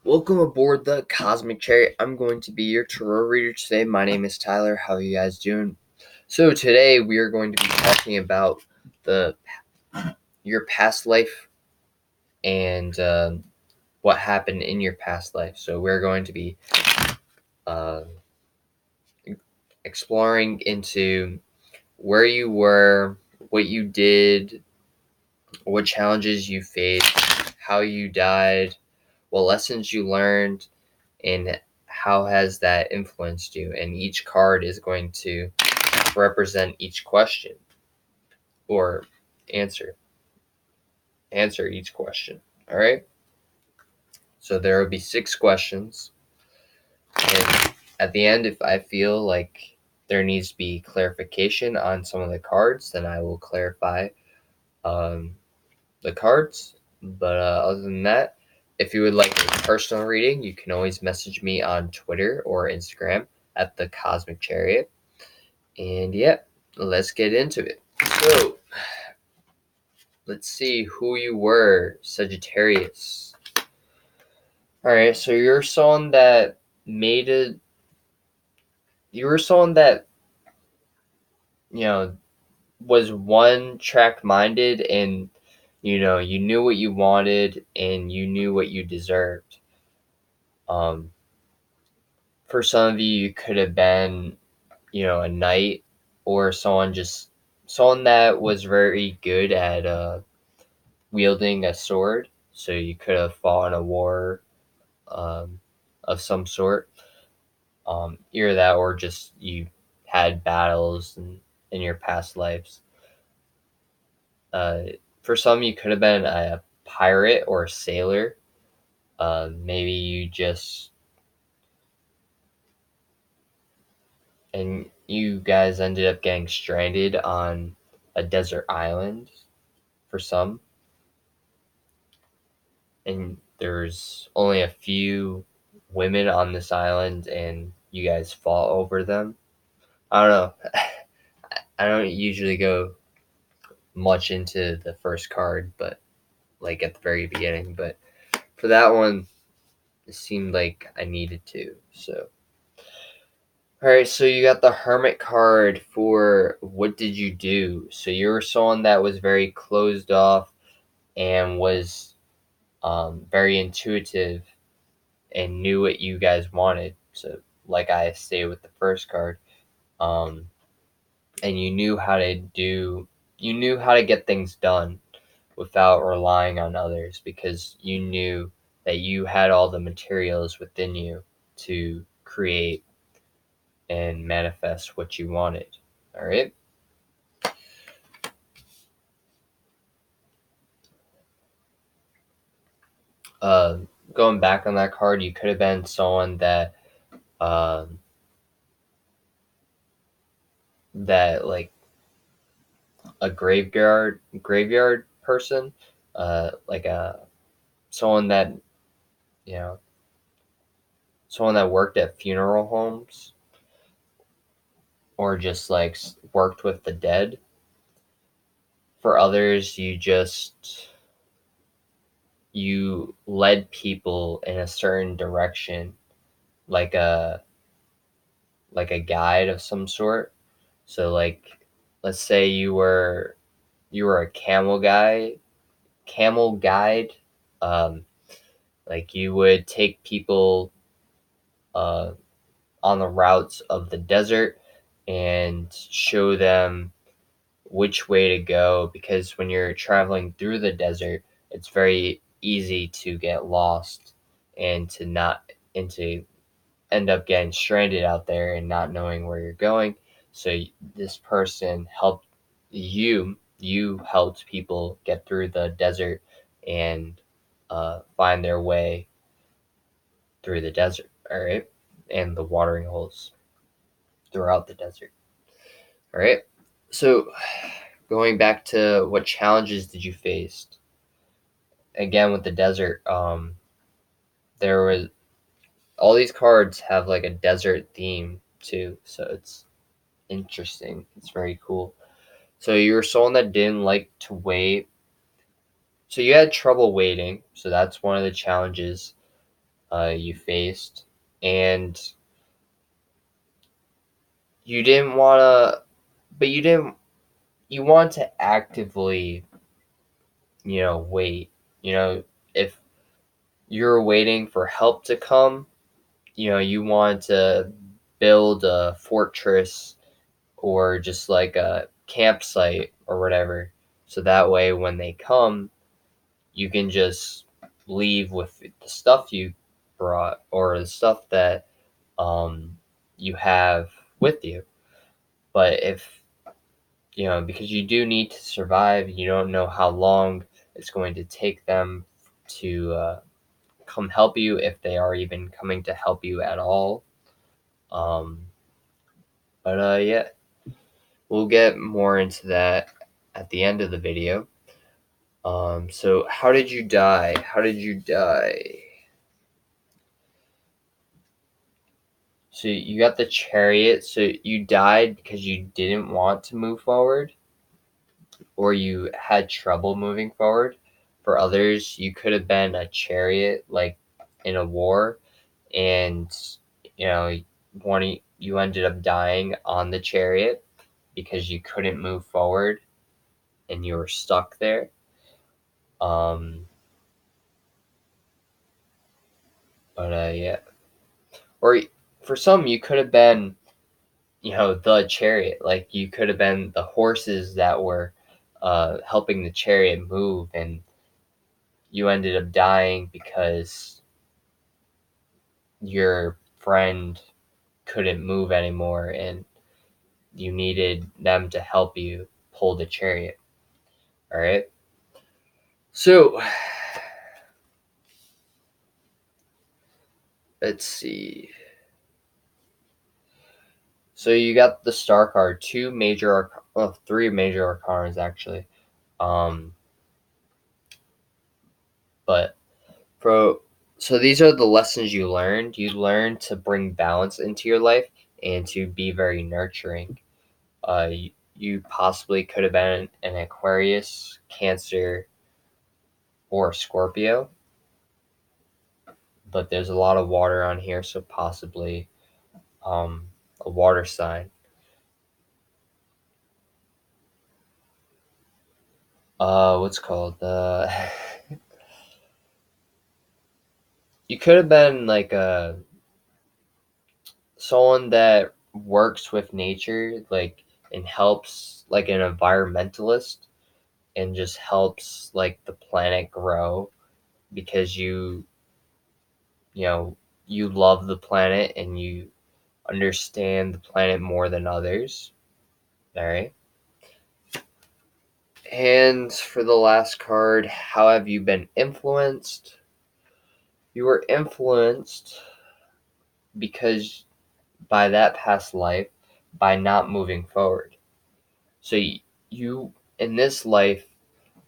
Welcome aboard the Cosmic Chariot. I'm going to be your tarot reader today. My name is Tyler. How are you guys doing? So today we are going to be talking about the your past life and what happened in your past life. So we're going to be uh, exploring into where you were, what you did, what challenges you faced, how you died, what lessons you learned, and how has that influenced you. And each card is going to represent each question or answer each question. All right, so there will be 6 questions, and at the end, if I feel like there needs to be clarification on some of the cards, then I will clarify um, the cards. But other than that, if you would like a personal reading, you can always message me on Twitter or Instagram at the Cosmic Chariot. And yeah, let's get into it. So, let's see who you were, Sagittarius. Alright, so made it. You were someone that, you know, was one track minded and, you knew what you wanted and you knew what you deserved. Um, for some of you, you could have been, a knight or someone that was very good at, wielding a sword, so you could have fought in a war um, of some sort. Either that or just you had battles in your past lives. Uh, for some, you could have been a pirate or a sailor. Maybe you just and you guys ended up getting stranded on a desert island for some, and there's only a few women on this island and you guys fought over them. I don't know. I don't usually go much into the first card, but like at the very beginning, but for that one it seemed like I needed to. So all right, so you got the Hermit card for what did you do? So you were someone that was very closed off and was very intuitive and knew what you guys wanted. So, like I say with the first card, um, and you knew how to get things done without relying on others because you knew that you had all the materials within you to create and manifest what you wanted. All right. Uh, Going back on that card, you could have been someone um, that like a graveyard person, like a someone that you know someone that worked at funeral homes or just like worked with the dead. For others, you led people in a certain direction, like a guide of some sort. So like, let's say you were a camel guide. Um, like you would take people uh, on the routes of the desert and show them which way to go, because when you're traveling through the desert, it's very easy to get lost and to end up getting stranded out there and not knowing where you're going. So this person helped you helped people get through the desert and find their way through the desert, all right, and the watering holes throughout the desert. All right. So going back to what challenges did you face? Again, with the desert, there was all these cards have like a desert theme too, so it's interesting. It's very cool. So you were someone that didn't like to wait. So you had trouble waiting. So that's one of the challenges. you faced, and you didn't want to, but you want to actively, wait. If you're waiting for help to come, you want to build a fortress or just like a campsite or whatever. So that way, when they come, you can just leave with the stuff you brought or the stuff that um, you have with you. But if, because you do need to survive, you don't know how long it's going to take them to come help you, if they are even coming to help you at all. Um, but yeah, we'll get more into that at the end of the video. So how did you die? How did you die? So you got the chariot. So you died because you didn't want to move forward, or you had trouble moving forward. For others, you could have been a chariot, like in a war, and you know, you ended up dying on the chariot because you couldn't move forward and you were stuck there. Um, but yeah, or for some, you could have been, the chariot. Like you could have been the horses that were helping the chariot move, and you ended up dying because your friend couldn't move anymore and you needed them to help you pull the chariot. All right. So let's see. So you got the star card, three major arcanas actually. Um, but Pro. So these are the lessons you learned. You learned to bring balance into your life and to be very nurturing. You possibly could have been an Aquarius, Cancer, or Scorpio, but there's a lot of water on here, so possibly a water sign. What's called? You could have been like someone that works with nature, like and helps, like an environmentalist, and just helps like the planet grow because you know you love the planet and you understand the planet more than others. All right. And for the last card, how have you been influenced? You were influenced because by that past life, by not moving forward. So you in this life,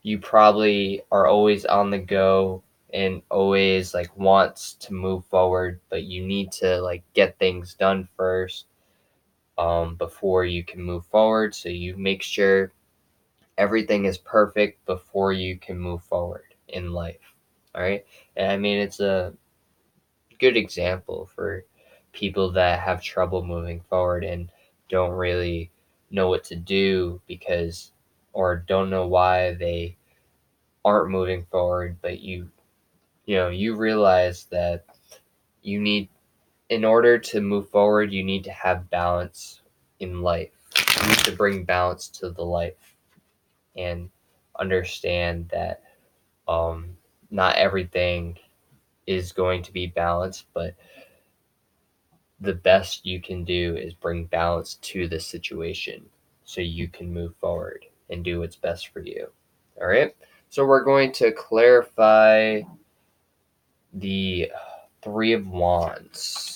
you probably are always on the go and always like wants to move forward, but you need to like get things done first before you can move forward. So you make sure everything is perfect before you can move forward in life. All right. And I mean, it's a good example for people that have trouble moving forward and don't really know what to do because, or don't know why they aren't moving forward, but you realize that you need, in order to move forward, you need to have balance in life. You need to bring balance to the life and understand that not everything is going to be balanced, but the best you can do is bring balance to the situation so you can move forward and do what's best for you. All right. So we're going to clarify the Three of Wands.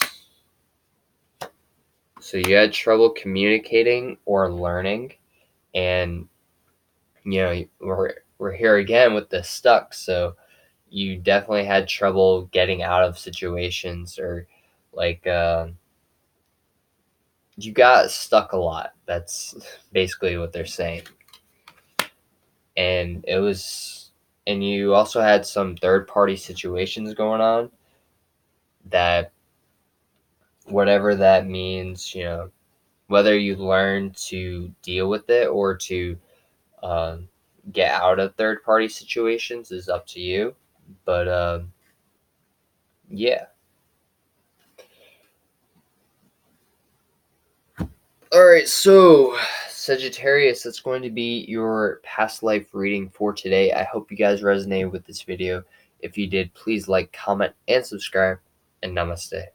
So you had trouble communicating or learning, and we're here again with the stuck. So you definitely had trouble getting out of situations, or like you got stuck a lot. That's basically what they're saying. And and you also had some third party situations going on. that whatever that means, whether you learn to deal with it or to um, get out of third party situations is up to you. But yeah. All right, so Sagittarius, that's going to be your past life reading for today. I hope you guys resonated with this video. If you did, please like, comment, and subscribe, and namaste.